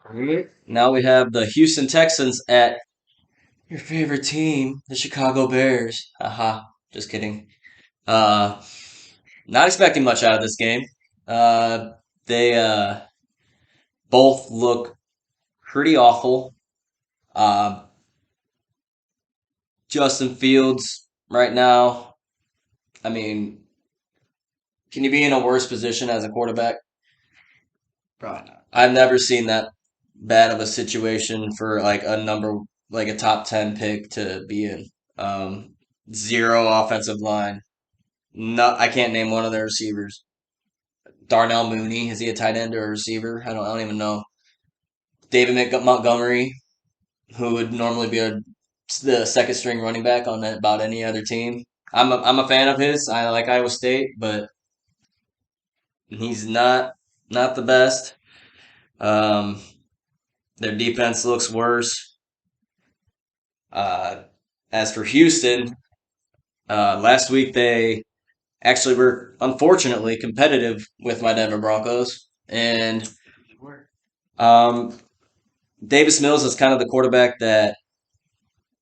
Alright. Now we have the Houston Texans at your favorite team, the Chicago Bears. Haha, just kidding. Uh, Not expecting much out of this game. Uh, they both look pretty awful. Uh, Justin Fields right now. I mean, can you be in a worse position as a quarterback? Probably not. I've never seen that bad of a situation for like a top 10 pick to be in. Um, Zero offensive line. No, I can't name one of their receivers. Darnell Mooney, is he a tight end or a receiver? I don't even know. David Montgomery, who would normally be the second string running back on about any other team. I'm a fan of his. I like Iowa State, but he's not the best. Um, their defense looks worse. Uh, as for Houston, last week they actually were unfortunately competitive with my Denver Broncos, and Sure. um, Davis Mills is kind of the quarterback that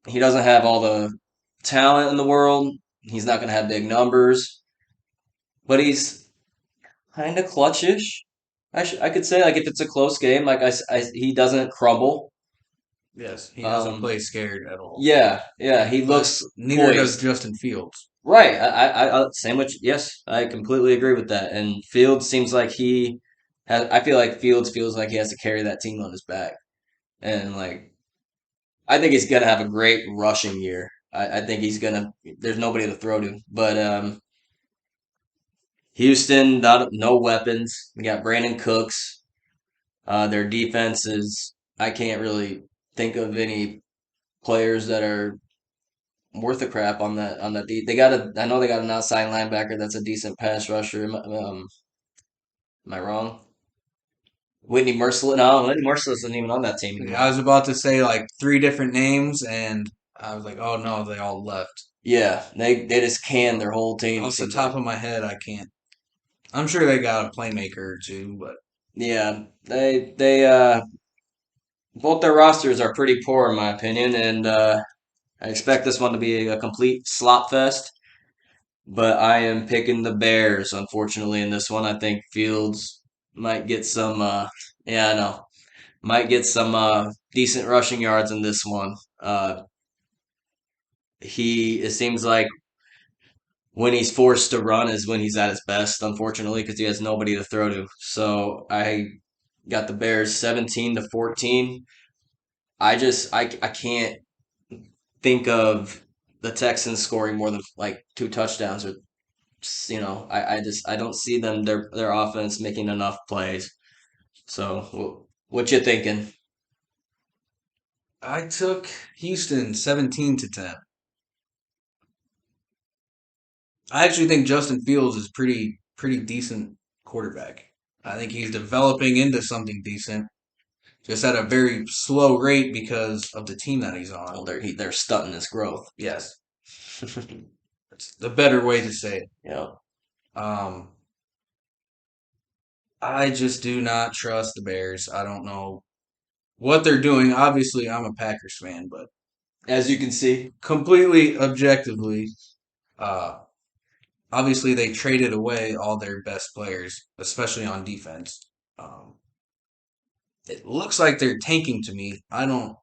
he doesn't have all the talent in the world. He's not going to have big numbers, but he's kind of clutchish. I could say like if it's a close game, he doesn't crumble. Yes, he doesn't Um, play scared at all. yeah, he But looks neither does poised. Justin Fields. Right. Sandwich. Yes, I completely agree with that. And Fields seems like he has. I feel like Fields feels like he has to carry that team on his back, and like I think he's gonna have a great rushing year. I think he's gonna. There's nobody to throw to, but Houston, no weapons. We got Brandon Cooks. Their defense is. I can't really think of any players that are worth a crap on that. They got a. I know they got an outside linebacker that's a decent pass rusher. Am I wrong? Whitney Merciless? No, Whitney Merciless isn't even on that team I anymore. was about to say like three different names, and I was like, oh no, they all left. Yeah, they just canned So their whole team. It off the seems top like. of my head, I can't. I'm sure they got a playmaker or two, but Yeah, they both their rosters are pretty poor in my opinion, and I expect this one to be a complete slop fest. But I am picking the Bears, unfortunately, in this one. I think Fields might get some. Yeah, I know, might get some decent rushing yards in this one. It seems like when he's forced to run is when he's at his best, unfortunately, because he has nobody to throw to. So I got the Bears 17-14. I can't think of the Texans scoring more than like two touchdowns or I don't see their offense making enough plays. So what you thinking? I took Houston 17-10. I actually think Justin Fields is pretty decent quarterback. I think he's developing into something decent, just at a very slow rate because of the team that he's on. Well, they're stunting his growth. Yes, that's the better way to say it. Yeah. Um, I just do not trust the Bears. I don't know what they're doing. Obviously, I'm a Packers fan, but As you can see, completely objectively, uh, obviously they traded away all their best players, especially on defense. Um, it looks like they're tanking to me. I don't.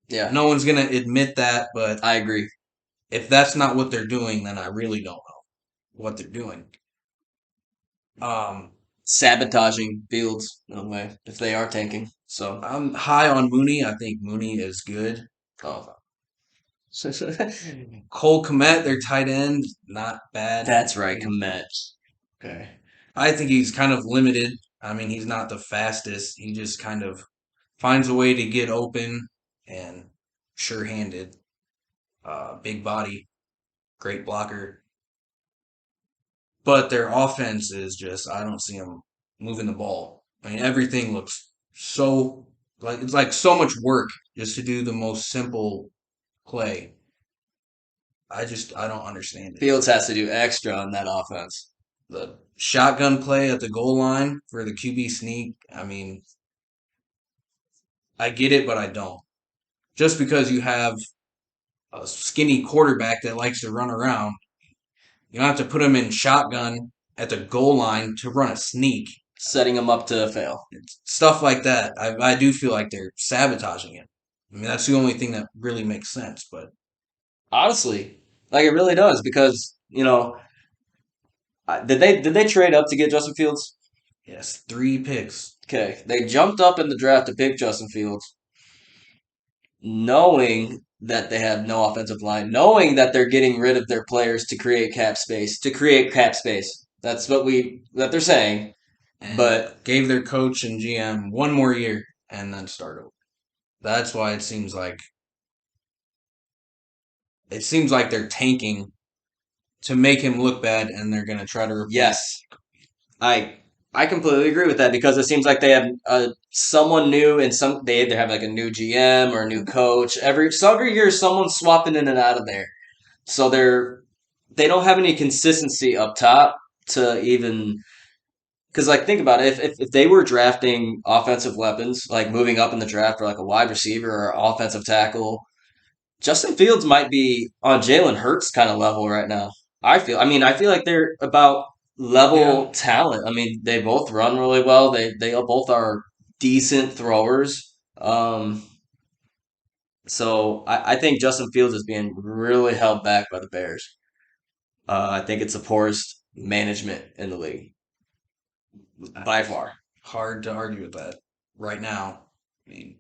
yeah, No one's gonna admit that, but I agree. if that's not what they're doing, then I really don't know what they're doing. Um, Sabotaging Fields in a way if they are tanking. So, I'm high on Mooney. I think Mooney is good. oh, Cole Komet, their tight end, not bad. that's right, Komet. Okay. I think he's kind of limited. I mean, he's not the fastest. He just kind of finds a way to get open and sure-handed. Big body, great blocker. But their offense is just, I don't see them moving the ball. I mean, everything looks so, like, it's like so much work just to do the most simple play. I don't understand it. Fields has to do extra on that offense. The shotgun play at the goal line for the QB sneak, I mean, I get it, but I don't. Just because you have a skinny quarterback that likes to run around, you don't have to put him in shotgun at the goal line to run a sneak. Setting them up to fail. Stuff like that. I do feel like they're sabotaging him. I mean, that's the only thing that really makes sense. But Honestly, like it really does because did they trade up to get Justin Fields? yes, 3 picks. Okay, they jumped up in the draft to pick Justin Fields, knowing that they have no offensive line, knowing that they're getting rid of their players to create cap space. To create cap space. That's what they're saying. And But gave their coach and GM 1 more year and then start over. That's why it seems like they're tanking to make him look bad, and they're gonna try to replace. yes, I I completely agree with that because it seems like they have someone new and they either have like a new GM or a new coach. Every year someone's swapping in and out of there. So they don't have any consistency up top to even because like think about it if they were drafting offensive weapons like moving up in the draft for like a wide receiver or offensive tackle, Justin Fields might be on Jalen Hurts kind of level right now. I feel like they're about Yeah, level talent. I mean, they both run really well. They both are decent throwers. So I think Justin Fields is being really held back by the Bears. I think it's the poorest management in the league by far. hard to argue with that right now. I mean,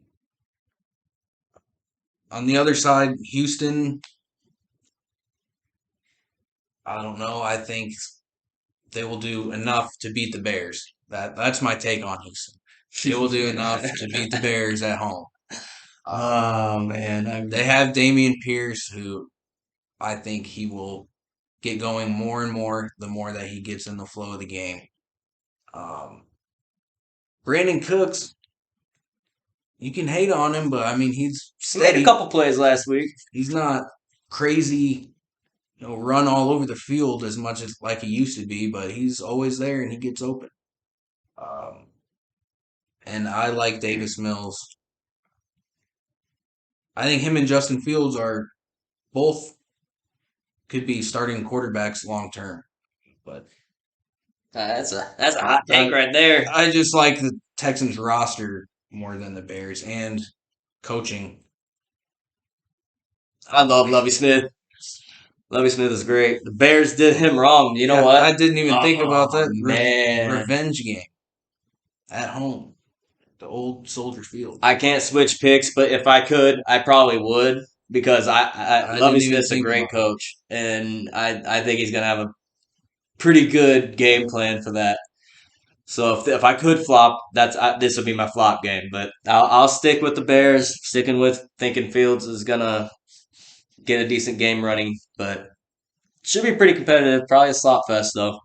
on the other side, Houston, I don't know. I think they will do enough to beat the Bears. That's my take on Houston. They will do enough to beat the Bears at home. Um, Oh man, they have Damian Pierce, who I think he will get going more and more the more that he gets in the flow of the game. Um, Brandon Cooks, you can hate on him, but I mean he's he made a steady. couple plays last week. He's not crazy, run all over the field as much as like he used to be, but he's always there and he gets open. Um, and I like Davis Mills. I think him and Justin Fields are both could be starting quarterbacks long term, but That's a hot take I right there. I just like the Texans roster more than the Bears and coaching. I love Lovey Smith. Lovey Smith is great. The Bears did him wrong. You know Yeah, what? I didn't even think about Oh that man, revenge game at home, the old Soldier Field. I can't switch picks, but if I could, I probably would because I Lovey didn't even Smith's a think great about that. coach, and I think he's gonna have a pretty good game plan for that. So if I could flop, this would be my flop game. But I'll stick with the Bears, sticking with thinking Fields is gonna get a decent game running, but should be pretty competitive. Probably a slot fest though.